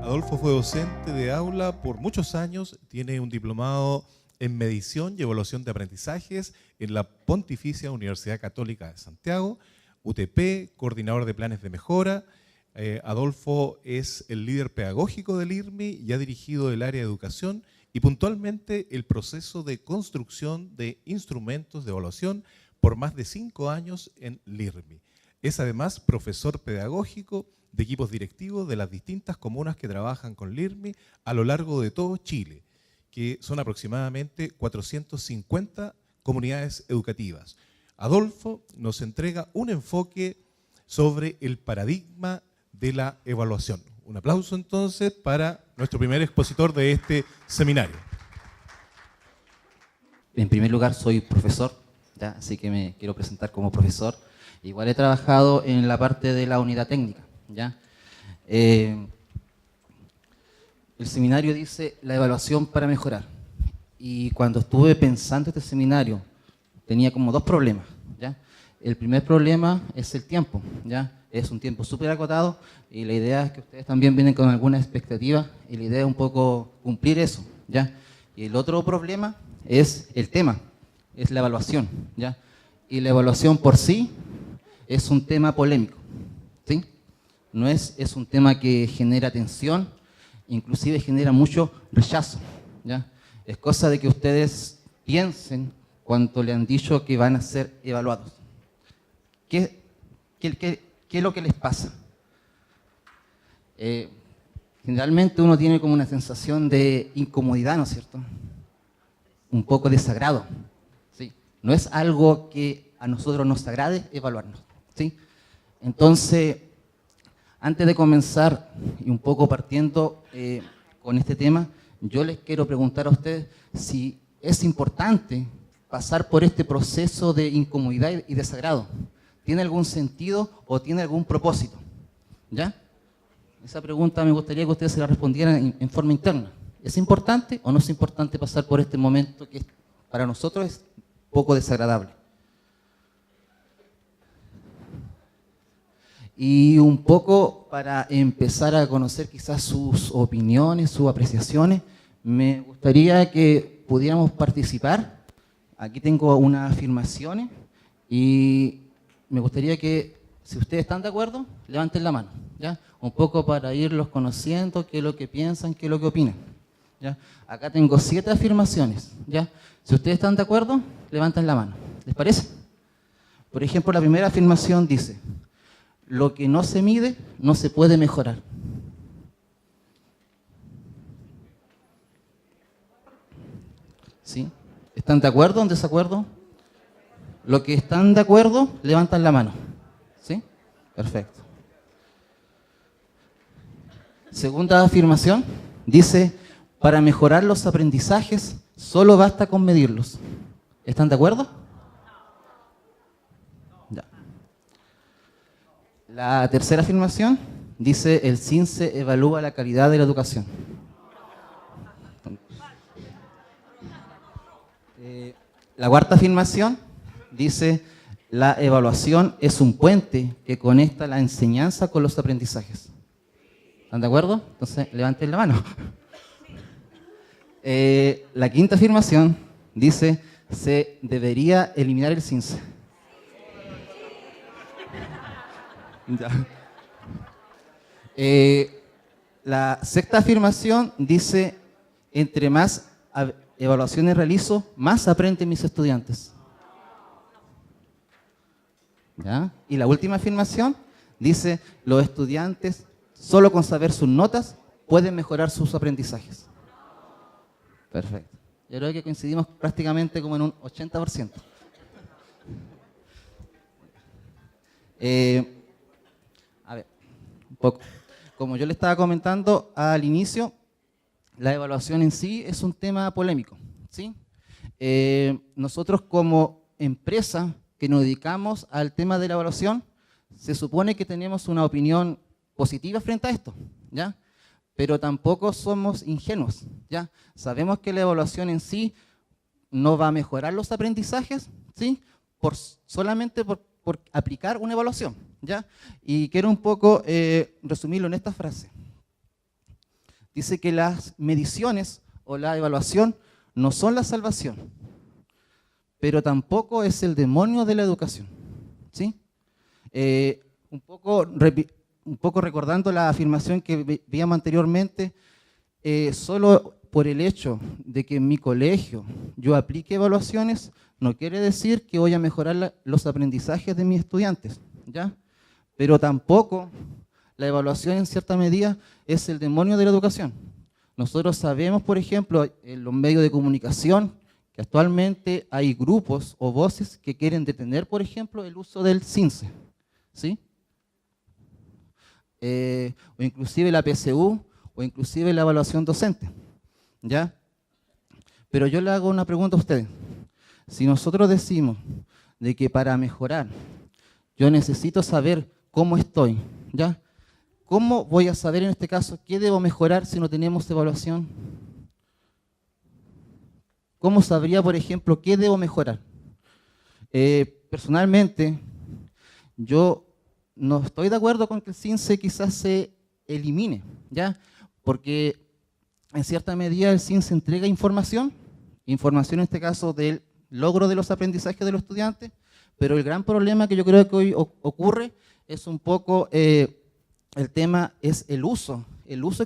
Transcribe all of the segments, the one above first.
Adolfo fue docente de aula por muchos años, tiene un diplomado en medición y evaluación de aprendizajes en la Pontificia Universidad Católica de Santiago, UTP, coordinador de planes de mejora. Adolfo es el líder pedagógico del IRMI y ha dirigido el área de educación y puntualmente el proceso de construcción de instrumentos de evaluación por más de 5 años en LIRMI. Es además profesor pedagógico de equipos directivos de las distintas comunas que trabajan con LIRMI a lo largo de todo Chile, que son aproximadamente 450 comunidades educativas. Adolfo nos entrega un enfoque sobre el paradigma de la evaluación. Un aplauso entonces para nuestro primer expositor de este seminario. En primer lugar, soy profesor, ¿ya? Así que me quiero presentar como profesor. Igual he trabajado en la parte de la unidad técnica, ¿ya? El seminario dice la evaluación para mejorar. Y cuando estuve pensando este seminario, tenía como 2 problemas, ¿ya? El primer problema es el tiempo, ¿ya? Es un tiempo súper acotado y la idea es que ustedes también vienen con alguna expectativa y la idea es un poco cumplir eso, ¿ya? Y el otro problema es el tema, es la evaluación, ¿ya? Y la evaluación por sí es un tema polémico, ¿sí? No es un tema que genera tensión, inclusive genera mucho rechazo, ¿ya? Es cosa de que ustedes piensen cuando le han dicho que van a ser evaluados. ¿Qué es lo que les pasa? Generalmente uno tiene como una sensación de incomodidad, ¿no es cierto? Un poco desagrado, ¿sí? No es algo que a nosotros nos agrade evaluarnos, ¿sí? Entonces, antes de comenzar y un poco partiendo con este tema, yo les quiero preguntar a ustedes si es importante pasar por este proceso de incomodidad y desagrado. ¿Tiene algún sentido o tiene algún propósito? ¿Ya? Esa pregunta me gustaría que ustedes se la respondieran en forma interna. ¿Es importante o no es importante pasar por este momento que para nosotros es poco desagradable? Y un poco para empezar a conocer quizás sus opiniones, sus apreciaciones, me gustaría que pudiéramos participar. Aquí tengo unas afirmaciones y me gustaría que, si ustedes están de acuerdo, levanten la mano, ¿ya? Un poco para irlos conociendo, qué es lo que piensan, qué es lo que opinan, ¿ya? Acá tengo 7 afirmaciones, ¿ya? Si ustedes están de acuerdo, levanten la mano. ¿Les parece? Por ejemplo, la primera afirmación dice: lo que no se mide, no se puede mejorar. ¿Sí? ¿Están de acuerdo o en desacuerdo? Los que están de acuerdo, levantan la mano. ¿Sí? Perfecto. Segunda afirmación, dice: para mejorar los aprendizajes, solo basta con medirlos. ¿Están de acuerdo? Ya. La tercera afirmación dice: el CINCE evalúa la calidad de la educación. La cuarta afirmación dice: la evaluación es un puente que conecta la enseñanza con los aprendizajes. ¿Están de acuerdo? Entonces, levanten la mano. La quinta afirmación dice: se debería eliminar el CINCE. Ya. La sexta afirmación dice: entre más evaluaciones realizo, más aprenden mis estudiantes. ¿Ya? Y la última afirmación dice: los estudiantes, solo con saber sus notas, pueden mejorar sus aprendizajes. Perfecto. Yo creo que coincidimos prácticamente como en un 80%. A ver, un poco. Como yo le estaba comentando al inicio, la evaluación en sí es un tema polémico, ¿sí? Nosotros como empresa que nos dedicamos al tema de la evaluación, se supone que tenemos una opinión positiva frente a esto, ¿ya? Pero tampoco somos ingenuos, ¿ya? Sabemos que la evaluación en sí no va a mejorar los aprendizajes, ¿sí? Solamente por aplicar una evaluación, ¿ya? Y quiero un poco resumirlo en esta frase. dice que las mediciones o la evaluación no son la salvación, pero tampoco es el demonio de la educación, ¿sí? Un poco recordando la afirmación que veíamos anteriormente, solo por el hecho de que en mi colegio yo aplique evaluaciones, no quiere decir que voy a mejorar los aprendizajes de mis estudiantes, ¿ya? Pero tampoco la evaluación en cierta medida es el demonio de la educación. Nosotros sabemos, por ejemplo, en los medios de comunicación, que actualmente hay grupos o voces que quieren detener, por ejemplo, el uso del CINCE, ¿sí? O inclusive la PSU, o inclusive la evaluación docente, ¿ya? Pero yo le hago una pregunta a ustedes. Si nosotros decimos de que para mejorar yo necesito saber cómo estoy, ¿ya? ¿Cómo voy a saber en este caso qué debo mejorar si no tenemos evaluación? ¿Cómo sabría, por ejemplo, qué debo mejorar? Personalmente, yo no estoy de acuerdo con que el CINCE quizás se elimine, ¿ya? Porque en cierta medida el CINCE entrega información en este caso del logro de los aprendizajes de los estudiantes, pero el gran problema que yo creo que hoy ocurre es un poco, el tema es el uso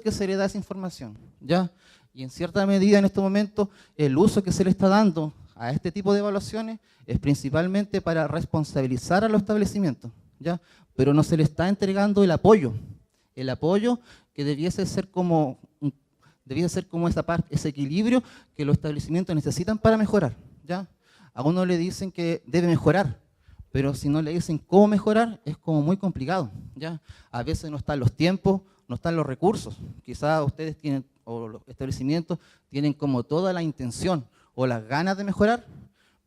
que se le da a esa información, ¿ya? Y en cierta medida en estos momentos el uso que se le está dando a este tipo de evaluaciones es principalmente para responsabilizar a los establecimientos, ¿ya? Pero no se le está entregando el apoyo que debiese ser como esa parte, ese equilibrio que los establecimientos necesitan para mejorar, ¿ya? A uno le dicen que debe mejorar, pero si no le dicen cómo mejorar, es como muy complicado, ¿ya? A veces no están los tiempos, no están los recursos. Quizás ustedes tienen, o los establecimientos tienen como toda la intención o las ganas de mejorar,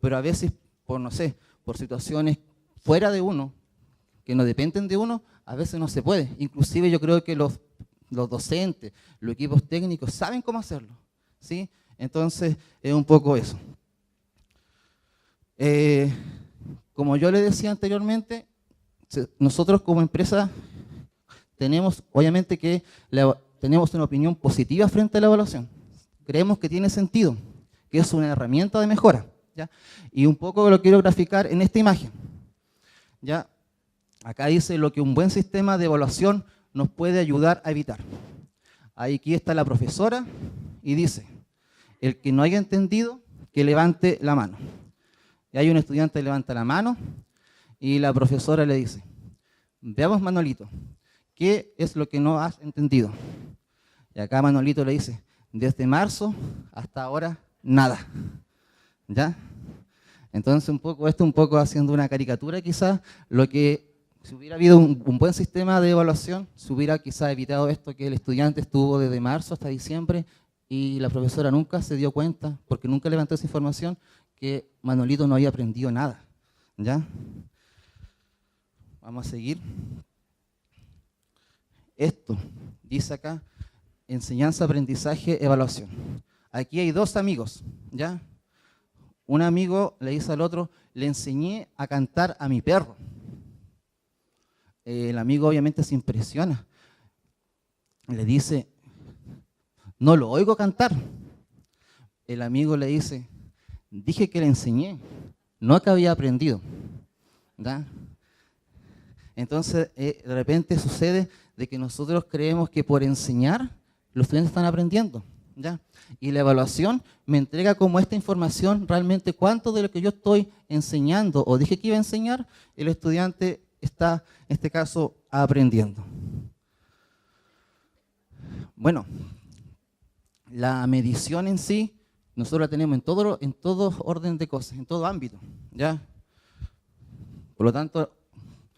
pero a veces por, no sé, por situaciones fuera de uno, que no dependen de uno, a veces no se puede. Inclusive yo creo que los docentes, los equipos técnicos saben cómo hacerlo, ¿sí? Entonces es un poco eso. Como yo le decía anteriormente, nosotros como empresa tenemos, obviamente que tenemos una opinión positiva frente a la evaluación. Creemos que tiene sentido, que es una herramienta de mejora, ¿ya? Y un poco lo quiero graficar en esta imagen, ¿ya? Acá dice lo que un buen sistema de evaluación nos puede ayudar a evitar. Aquí está la profesora y dice, el que no haya entendido, que levante la mano. Y hay un estudiante que levanta la mano y la profesora le dice, veamos Manolito, ¿qué es lo que no has entendido? Y acá Manolito le dice, desde marzo hasta ahora, nada. ¿Ya? Entonces esto un poco haciendo una caricatura quizás, lo que si hubiera habido un buen sistema de evaluación, se hubiera quizás evitado esto que el estudiante estuvo desde marzo hasta diciembre y la profesora nunca se dio cuenta, porque nunca levantó esa información, que Manolito no había aprendido nada, ¿ya? Vamos a seguir. Esto, dice acá, enseñanza, aprendizaje, evaluación. Aquí hay dos amigos, ¿ya? Un amigo le dice al otro, le enseñé a cantar a mi perro. El amigo obviamente se impresiona. Le dice, no lo oigo cantar. El amigo le dice, dije que le enseñé, no que había aprendido, ¿ya? Entonces, de repente sucede de que nosotros creemos que por enseñar, los estudiantes están aprendiendo, ¿ya? Y la evaluación me entrega como esta información realmente cuánto de lo que yo estoy enseñando o dije que iba a enseñar, el estudiante está, en este caso, aprendiendo. Bueno, la medición en sí, nosotros la tenemos en todo orden de cosas, en todo ámbito, ¿ya? Por lo tanto,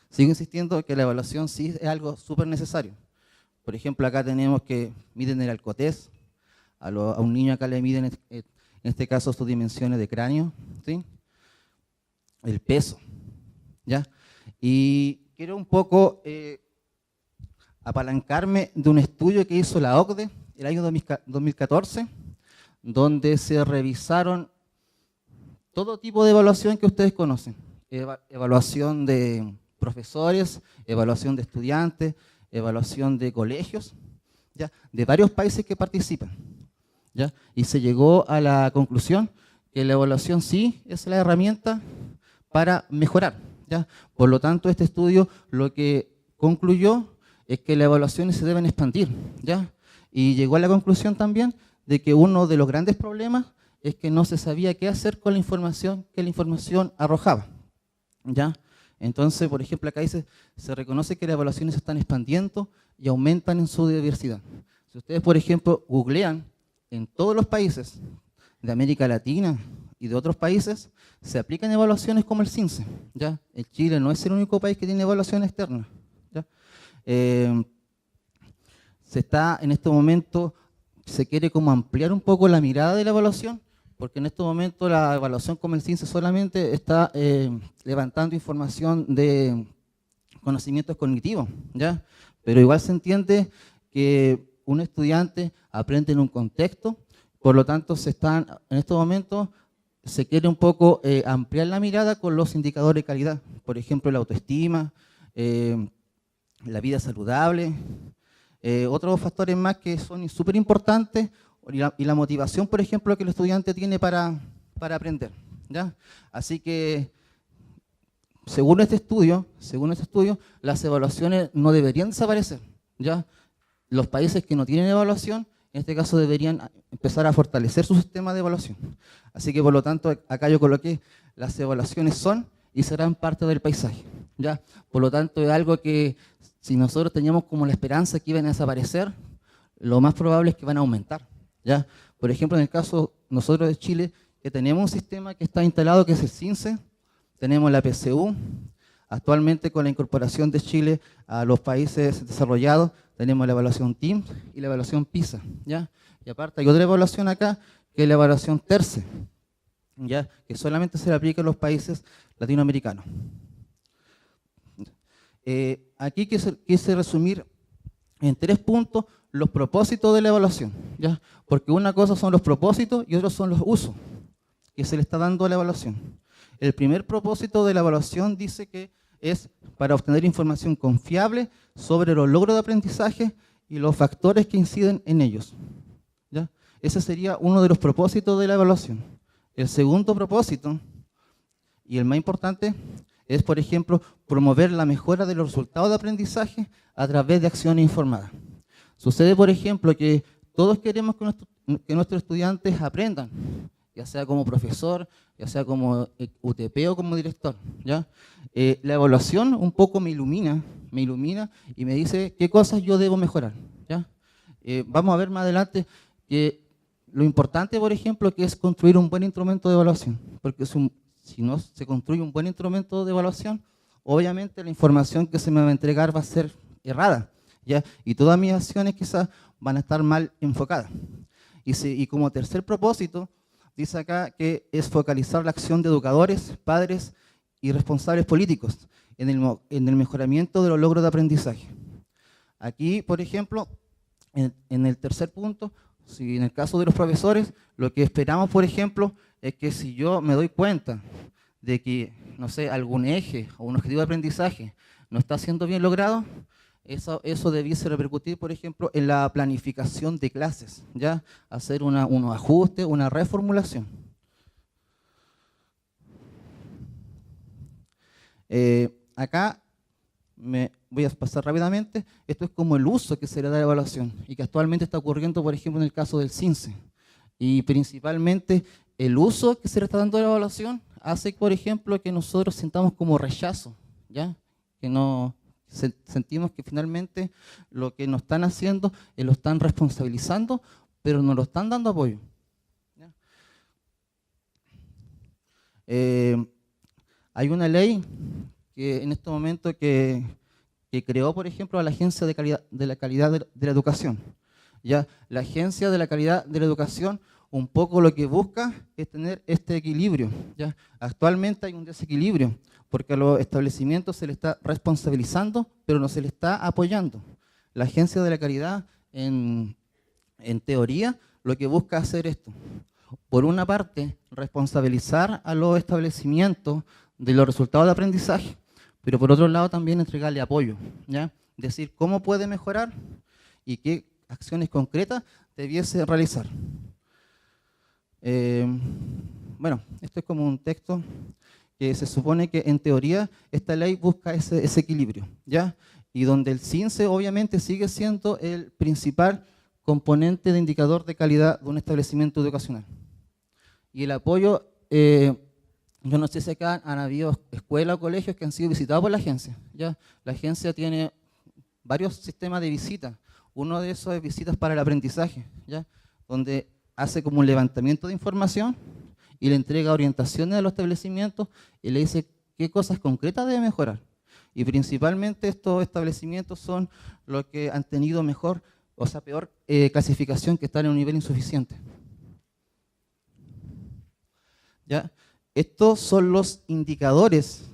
sigo insistiendo que la evaluación sí es algo súper necesario. Por ejemplo, acá tenemos que miden el alcotés, a un niño acá le miden, en este caso, sus dimensiones de cráneo, ¿sí? El peso, ¿ya? Y quiero un poco apalancarme de un estudio que hizo la OCDE el año 2014, donde se revisaron todo tipo de evaluación que ustedes conocen. Evaluación de profesores, evaluación de estudiantes, evaluación de colegios, ¿ya? De varios países que participan, ¿ya? Y se llegó a la conclusión que la evaluación sí es la herramienta para mejorar, ¿ya? Por lo tanto, este estudio lo que concluyó es que las evaluaciones se deben expandir, ¿ya? Y llegó a la conclusión también de que uno de los grandes problemas es que no se sabía qué hacer con la información que la información arrojaba, ¿ya? Entonces, por ejemplo, acá dice, se reconoce que las evaluaciones se están expandiendo y aumentan en su diversidad. Si ustedes, por ejemplo, googlean en todos los países de América Latina y de otros países, se aplican evaluaciones como el CINCE, ¿ya? El Chile no es el único país que tiene evaluación externa, ¿ya? Se está, en este momento, se quiere como ampliar un poco la mirada de la evaluación, porque en este momento la evaluación como el CINCE solamente está levantando información de conocimientos cognitivos, ¿ya? Pero igual se entiende que un estudiante aprende en un contexto, por lo tanto en estos momentos se quiere un poco ampliar la mirada con los indicadores de calidad, por ejemplo la autoestima, la vida saludable, otros factores más que son súper importantes, y la motivación, por ejemplo, que el estudiante tiene para aprender, ¿ya? Así que, según este estudio, las evaluaciones no deberían desaparecer, ¿ya? Los países que no tienen evaluación, en este caso deberían empezar a fortalecer su sistema de evaluación. Así que, por lo tanto, acá yo coloqué, las evaluaciones son y serán parte del paisaje, ¿ya? Por lo tanto, es algo que, si nosotros teníamos como la esperanza que iban a desaparecer, lo más probable es que van a aumentar, ¿ya? Por ejemplo, en el caso nosotros de Chile, que tenemos un sistema que está instalado, que es el CINCE, tenemos la PSU, actualmente con la incorporación de Chile a los países desarrollados, tenemos la evaluación TIMSS y la evaluación PISA, ¿ya? Y aparte hay otra evaluación acá, que es la evaluación TERCE, ¿ya? Que solamente se le aplica a los países latinoamericanos. Aquí quise resumir en 3 puntos los propósitos de la evaluación, ¿ya? Porque una cosa son los propósitos y otros son los usos que se le está dando a la evaluación. El primer propósito de la evaluación dice que es para obtener información confiable sobre los logros de aprendizaje y los factores que inciden en ellos, ¿ya? Ese sería uno de los propósitos de la evaluación. El segundo propósito, y el más importante, es, por ejemplo, promover la mejora de los resultados de aprendizaje a través de acciones informadas. Sucede, por ejemplo, que todos queremos que nuestros estudiantes aprendan, ya sea como profesor, ya sea como UTP o como director, ¿ya? La evaluación un poco me ilumina y me dice qué cosas yo debo mejorar, ¿ya? Vamos a ver más adelante que lo importante, por ejemplo, que es construir un buen instrumento de evaluación, porque si no se construye un buen instrumento de evaluación, obviamente la información que se me va a entregar va a ser errada, ¿ya? Y todas mis acciones quizás van a estar mal enfocadas. Y como tercer propósito, dice acá que es focalizar la acción de educadores, padres y responsables políticos en el mejoramiento de los logros de aprendizaje. Aquí, por ejemplo, en el tercer punto, si en el caso de los profesores, lo que esperamos, por ejemplo, es que si yo me doy cuenta de que, no sé, algún eje o un objetivo de aprendizaje no está siendo bien logrado, eso debiese repercutir, por ejemplo, en la planificación de clases, ¿ya? Hacer unos ajustes, una reformulación. Acá me voy a pasar rápidamente. Esto es como el uso que se le da a la evaluación y que actualmente está ocurriendo, por ejemplo, en el caso del CINCE. Y principalmente el uso que se le está dando a la evaluación hace, por ejemplo, que nosotros sintamos como rechazo, ¿ya? Que no sentimos que finalmente lo que nos están haciendo es lo están responsabilizando, pero no lo están dando apoyo, ¿ya? Hay una ley que en este momento que creó, por ejemplo, a la Agencia de la Calidad de la Educación, ¿ya? La Agencia de la Calidad de la Educación un poco lo que busca es tener este equilibrio, ¿ya? Actualmente hay un desequilibrio, porque a los establecimientos se les está responsabilizando, pero no se les está apoyando. La Agencia de la Calidad, en teoría, lo que busca hacer esto. Por una parte, responsabilizar a los establecimientos de los resultados de aprendizaje, pero por otro lado también entregarle apoyo, ¿ya? Decir cómo puede mejorar y qué acciones concretas debiese realizar. Bueno, esto es como un texto que se supone que en teoría esta ley busca ese equilibrio, ¿ya? Y donde el CINSE obviamente sigue siendo el principal componente de indicador de calidad de un establecimiento educacional. Y el apoyo, yo no sé si acá han habido escuelas o colegios que han sido visitados por la agencia, ¿ya? La agencia tiene varios sistemas de visitas. Uno de esos es visitas para el aprendizaje, ¿ya? Donde hace como un levantamiento de información y le entrega orientaciones a los establecimientos y le dice qué cosas concretas debe mejorar. Y principalmente estos establecimientos son los que han tenido mejor, o sea, peor clasificación, que están en un nivel insuficiente. ¿Ya? Estos son los indicadores,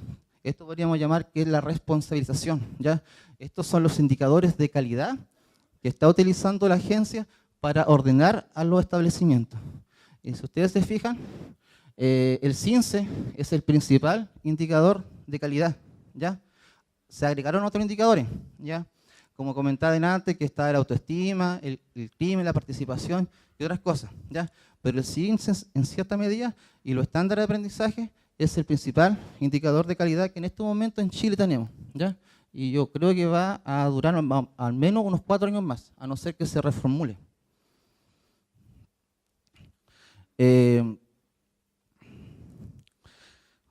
esto podríamos llamar que es la responsabilización, ¿ya? Estos son los indicadores de calidad que está utilizando la agencia para ordenar a los establecimientos. Y si ustedes se fijan, el CINSE es el principal indicador de calidad, ¿ya? Se agregaron otros indicadores, ¿ya? Como comentaba antes, que está la autoestima, el crimen, la participación y otras cosas, ¿ya? Pero el CINSE, en cierta medida, y los estándares de aprendizaje, es el principal indicador de calidad que en este momento en Chile tenemos, ¿ya? Y yo creo que va a durar al menos unos 4 años más, a no ser que se reformule.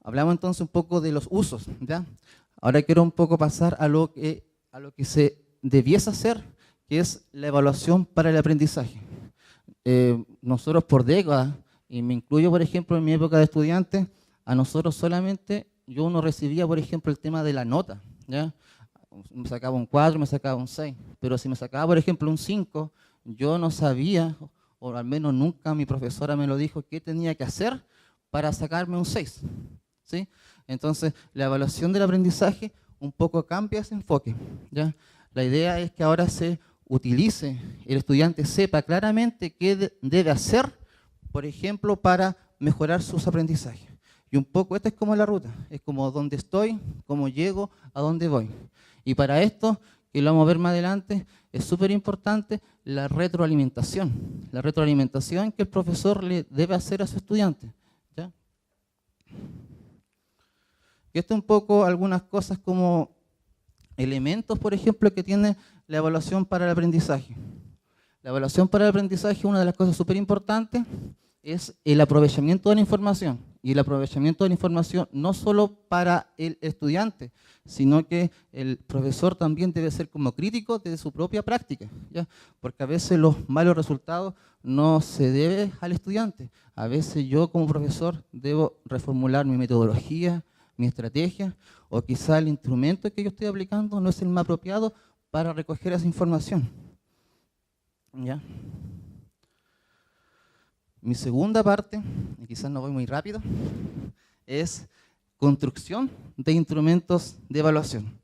Hablamos entonces un poco de los usos, ¿ya? Ahora quiero un poco pasar a lo que se debiese hacer, que es la evaluación para el aprendizaje. Nosotros por décadas, y me incluyo por ejemplo en mi época de estudiante, a nosotros solamente yo no recibía por ejemplo el tema de la nota, ¿ya? Me sacaba un 4, me sacaba un 6, pero si me sacaba por ejemplo un 5, yo no sabía, o al menos nunca mi profesora me lo dijo, qué tenía que hacer para sacarme un 6, ¿sí? Entonces la evaluación del aprendizaje un poco cambia ese enfoque, ¿ya? La idea es que ahora se utilice, el estudiante sepa claramente qué debe hacer, por ejemplo, para mejorar sus aprendizajes. Y un poco esta es como la ruta, es como dónde estoy, cómo llego, a dónde voy. Y para esto, que lo vamos a ver más adelante, es súper importante la retroalimentación. La retroalimentación que el profesor le debe hacer a su estudiante, ¿ya? Y esto un poco algunas cosas como elementos, por ejemplo, que tiene la evaluación para el aprendizaje. La evaluación para el aprendizaje, una de las cosas súper importantes, es el aprovechamiento de la información. Y el aprovechamiento de la información no solo para el estudiante, sino que el profesor también debe ser como crítico de su propia práctica, ¿ya? Porque a veces los malos resultados no se deben al estudiante. A veces yo como profesor debo reformular mi metodología, mi estrategia, o quizá el instrumento que yo estoy aplicando no es el más apropiado para recoger esa información, ¿ya? Mi segunda parte, y quizás no voy muy rápido, es construcción de instrumentos de evaluación.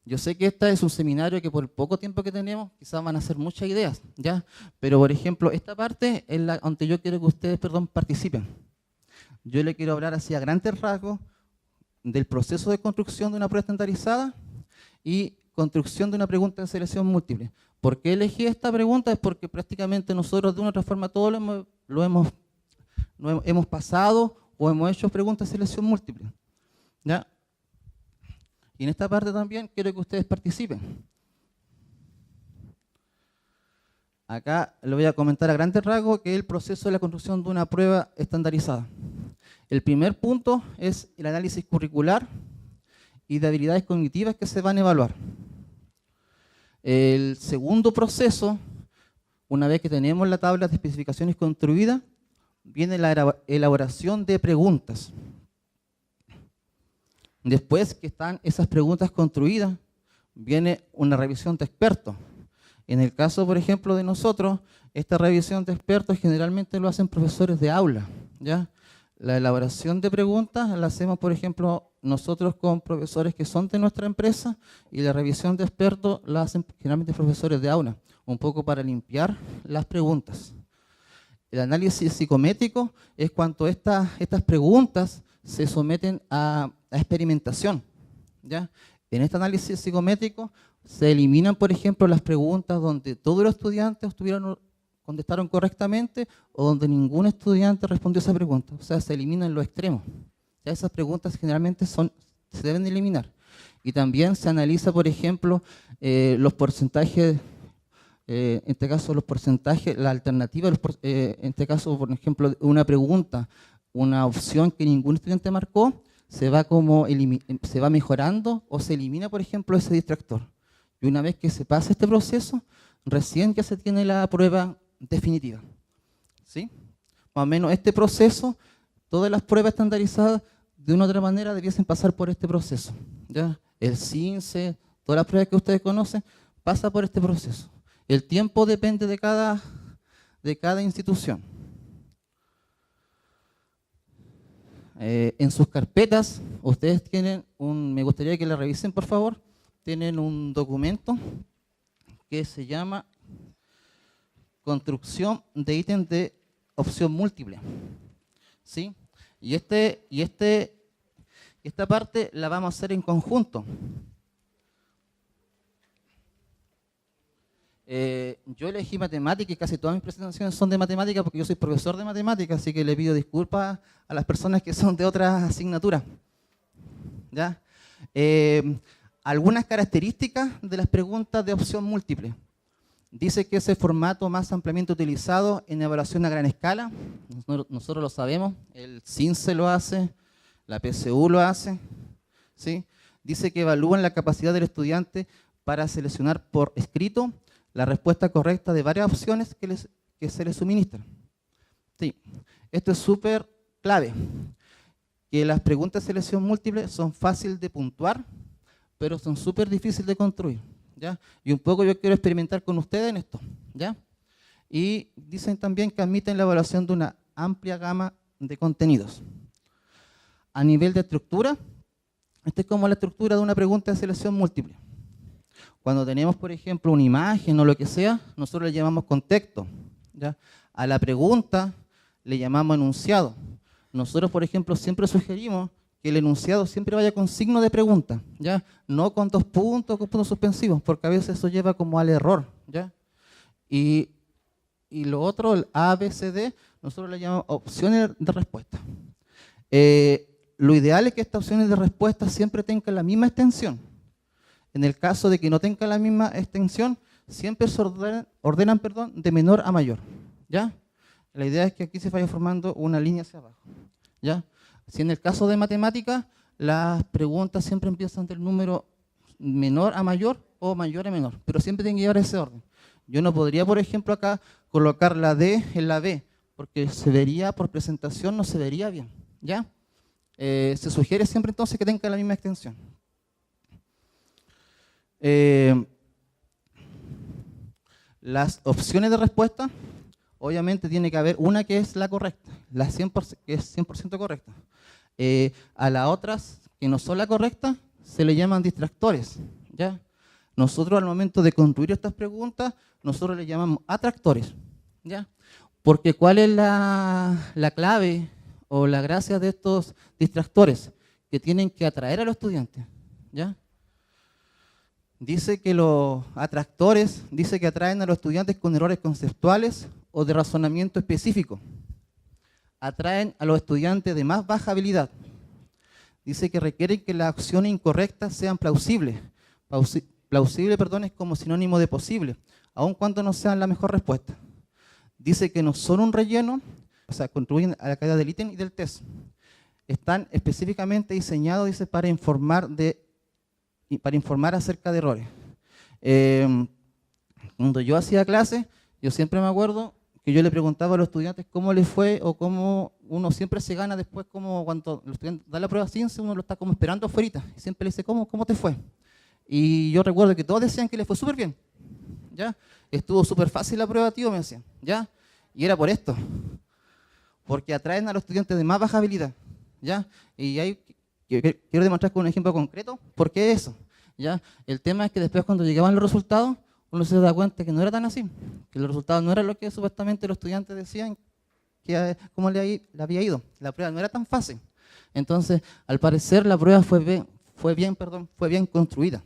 Yo sé que este es un seminario que por el poco tiempo que tenemos, quizás van a ser muchas ideas, ¿ya? Pero, por ejemplo, esta parte es la donde yo quiero que ustedes, participen. Yo le quiero hablar así a grandes rasgos del proceso de construcción de una prueba estandarizada y construcción de una pregunta de selección múltiple. ¿Por qué elegí esta pregunta? Es porque prácticamente nosotros de una u otra forma todos hemos pasado o hemos hecho preguntas de selección múltiple, ¿ya? Y en esta parte también quiero que ustedes participen. Acá le voy a comentar a grandes rasgos que es el proceso de la construcción de una prueba estandarizada. El primer punto es el análisis curricular y de habilidades cognitivas que se van a evaluar. El segundo proceso, una vez que tenemos la tabla de especificaciones construida, viene la elaboración de preguntas. Después que están esas preguntas construidas, viene una revisión de expertos. En el caso, por ejemplo, de nosotros, esta revisión de expertos generalmente lo hacen profesores de aula, ¿ya? La elaboración de preguntas la hacemos, por ejemplo, nosotros con profesores que son de nuestra empresa, y la revisión de expertos la hacen generalmente profesores de aula, un poco para limpiar las preguntas. El análisis psicométrico es cuando estas preguntas se someten a experimentación, ¿ya? En este análisis psicométrico Se eliminan, por ejemplo, las preguntas donde todos los estudiantes contestaron correctamente o donde ningún estudiante respondió esa pregunta. O sea, se eliminan los extremos. Ya esas preguntas generalmente se deben eliminar. Y también se analiza, por ejemplo, los porcentajes, en este caso los porcentajes, la alternativa, en este caso, por ejemplo, una pregunta, una opción que ningún estudiante marcó, se va mejorando o se elimina, por ejemplo, ese distractor. Y una vez que se pasa este proceso, recién ya se tiene la prueba definitiva. ¿Sí? Más o menos este proceso, todas las pruebas estandarizadas, de una u otra manera debiesen pasar por este proceso. ¿Ya? El CINCE, todas las pruebas que ustedes conocen, pasa por este proceso. El tiempo depende de cada institución. En sus carpetas, ustedes tienen me gustaría que la revisen por favor, tienen un documento que se llama construcción de ítems de opción múltiple. ¿Sí? Y esta parte la vamos a hacer en conjunto. Yo elegí matemática y casi todas mis presentaciones son de matemática porque yo soy profesor de matemática, así que le pido disculpas a las personas que son de otras asignaturas. ¿Ya? Algunas características de las preguntas de opción múltiple. Dice que es el formato más ampliamente utilizado en evaluación a gran escala. Nosotros lo sabemos, el CINCE lo hace, la PSU lo hace. ¿Sí? Dice que evalúan la capacidad del estudiante para seleccionar por escrito la respuesta correcta de varias opciones que se les suministran. Sí. Esto es súper clave, que las preguntas de selección múltiple son fáciles de puntuar, pero son súper difíciles de construir. ¿Ya? Y un poco yo quiero experimentar con ustedes en esto. ¿Ya? Y dicen también que admiten la evaluación de una amplia gama de contenidos. A nivel de estructura, esta es como la estructura de una pregunta de selección múltiple. Cuando tenemos, por ejemplo, una imagen o lo que sea, nosotros le llamamos contexto. ¿Ya? A la pregunta le llamamos enunciado. Nosotros, por ejemplo, siempre sugerimos que el enunciado siempre vaya con signo de pregunta, ¿ya? No con 2 puntos, con puntos suspensivos, porque a veces eso lleva como al error. ¿Ya? Y lo otro, el A, B, C, D, nosotros le llamamos opciones de respuesta. Lo ideal es que estas opciones de respuesta siempre tengan la misma extensión. En el caso de que no tengan la misma extensión, siempre se ordenan de menor a mayor. ¿Ya? La idea es que aquí se vaya formando una línea hacia abajo. ¿Ya? Si en el caso de matemáticas, las preguntas siempre empiezan del número menor a mayor o mayor a menor, pero siempre tienen que llevar ese orden. Yo no podría, por ejemplo, acá colocar la D en la B, porque se vería por presentación, no se vería bien. ¿Ya? Se sugiere siempre entonces que tenga la misma extensión. Las opciones de respuesta, obviamente tiene que haber una que es la correcta, la 100%, que es 100% correcta. A las otras que no son la correcta se le llaman distractores. ¿Ya? Nosotros al momento de construir estas preguntas, nosotros le llamamos atractores. ¿Ya? Porque ¿cuál es la clave o la gracia de estos distractores? Que tienen que atraer a los estudiantes. ¿Ya? Dice que los atractores, dice que atraen a los estudiantes con errores conceptuales o de razonamiento específico. Atraen a los estudiantes de más baja habilidad. Dice que requieren que las acciones incorrectas sean plausibles. Plausible, es como sinónimo de posible, aun cuando no sean la mejor respuesta. Dice que no son un relleno, o sea, contribuyen a la calidad del ítem y del test. Están específicamente diseñados, dice, para informar acerca de errores. Cuando yo hacía clase, yo siempre me acuerdo que yo le preguntaba a los estudiantes cómo les fue o cómo uno siempre se gana después, como cuando los estudiantes dan la prueba ciencia, uno lo está como esperando afuera y siempre le dice, ¿cómo te fue? Y yo recuerdo que todos decían que les fue súper bien. ¿Ya? Estuvo súper fácil la prueba, tío, me decían. ¿Ya? Y era por esto. Porque atraen a los estudiantes de más baja habilidad. ¿Ya? Y ahí quiero demostrar con un ejemplo concreto por qué eso. ¿Ya? El tema es que después cuando llegaban los resultados, uno se da cuenta que no era tan así, que los resultados no eran lo que supuestamente los estudiantes decían que cómo le había ido. La prueba no era tan fácil. Entonces, al parecer, la prueba fue bien construida.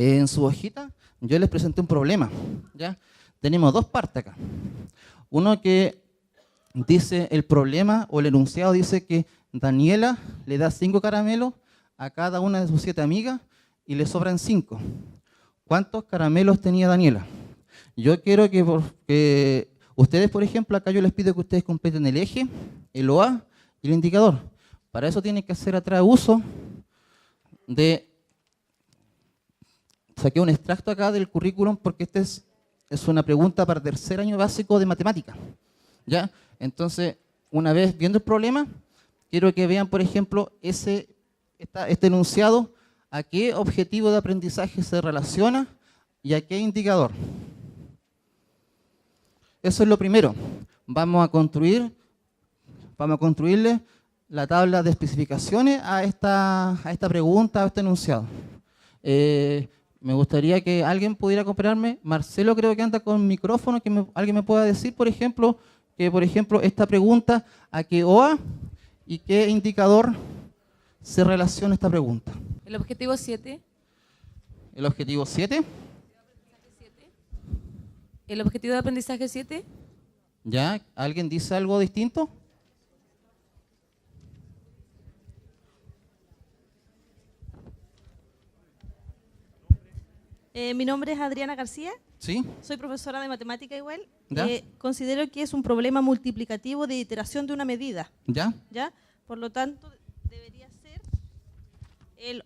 En su hojita yo les presenté un problema, ¿ya? Tenemos dos partes acá. Uno que dice el problema o el enunciado dice que Daniela le da 5 caramelos a cada una de sus 7 amigas y le sobran 5. ¿Cuántos caramelos tenía Daniela? Yo quiero que ustedes, por ejemplo, acá yo les pido que ustedes completen el eje, el OA y el indicador. Para eso tienen que hacer atrás uso de... Saqué un extracto acá del currículum porque esta es una pregunta para tercer año básico de matemática, ¿ya? Entonces, una vez viendo el problema, quiero que vean, por ejemplo, este enunciado, a qué objetivo de aprendizaje se relaciona y a qué indicador. Eso es lo primero. Vamos a construirle la tabla de especificaciones a esta pregunta, a este enunciado. Me gustaría que alguien pudiera acompañarme. Marcelo creo que anda con micrófono, que alguien me pueda decir, por ejemplo, esta pregunta, ¿a qué OA y qué indicador se relaciona esta pregunta? El objetivo 7. ¿El objetivo 7? El objetivo de aprendizaje 7. ¿Ya? ¿Alguien dice algo distinto? Mi nombre es Adriana García. ¿Sí? Soy profesora de matemática igual. ¿Ya? Considero que es un problema multiplicativo de iteración de una medida. ¿Ya? ¿Ya? Por lo tanto, debería ser el